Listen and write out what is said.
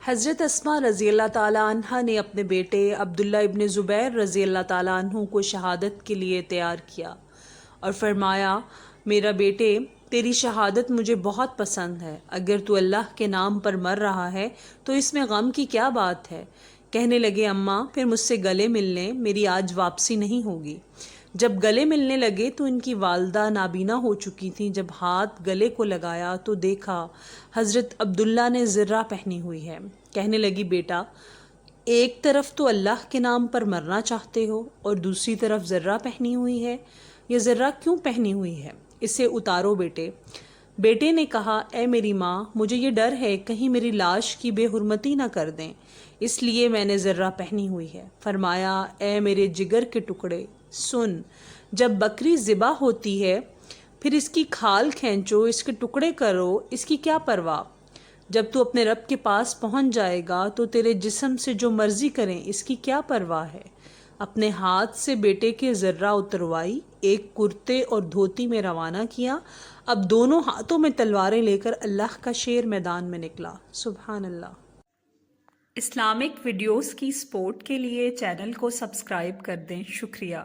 حضرت اسما رضی اللہ تعالیٰ عنہ نے اپنے بیٹے عبداللہ ابن زبیر رضی اللہ تعالیٰ عنہ کو شہادت کے لیے تیار کیا اور فرمایا، میرا بیٹے، تیری شہادت مجھے بہت پسند ہے۔ اگر تو اللہ کے نام پر مر رہا ہے تو اس میں غم کی کیا بات ہے؟ کہنے لگے، اماں پھر مجھ سے گلے ملنے میری آج واپسی نہیں ہوگی۔ جب گلے ملنے لگے تو ان کی والدہ نابینا ہو چکی تھیں۔ جب ہاتھ گلے کو لگایا تو دیکھا حضرت عبداللہ نے زرہ پہنی ہوئی ہے۔ کہنے لگی، بیٹا، ایک طرف تو اللہ کے نام پر مرنا چاہتے ہو اور دوسری طرف زرہ پہنی ہوئی ہے، یہ زرہ کیوں پہنی ہوئی ہے؟ اسے اتارو بیٹے۔ بیٹے نے کہا، اے میری ماں، مجھے یہ ڈر ہے کہیں میری لاش کی بے حرمتی نہ کر دیں، اس لیے میں نے زرہ پہنی ہوئی ہے۔ فرمایا، اے میرے جگر کے ٹکڑے، سن، جب بکری ذبح ہوتی ہے پھر اس کی کھال کھینچو، اس کے ٹکڑے کرو، اس کی کیا پرواہ؟ جب تو اپنے رب کے پاس پہنچ جائے گا تو تیرے جسم سے جو مرضی کریں، اس کی کیا پرواہ ہے؟ اپنے ہاتھ سے بیٹے کے زرہ اتروائی، ایک کرتے اور دھوتی میں روانہ کیا۔ اب دونوں ہاتھوں میں تلواریں لے کر اللہ کا شیر میدان میں نکلا۔ سبحان اللہ۔ اسلامک ویڈیوز کی سپورٹ کے لیے چینل کو سبسکرائب کر دیں۔ شکریہ۔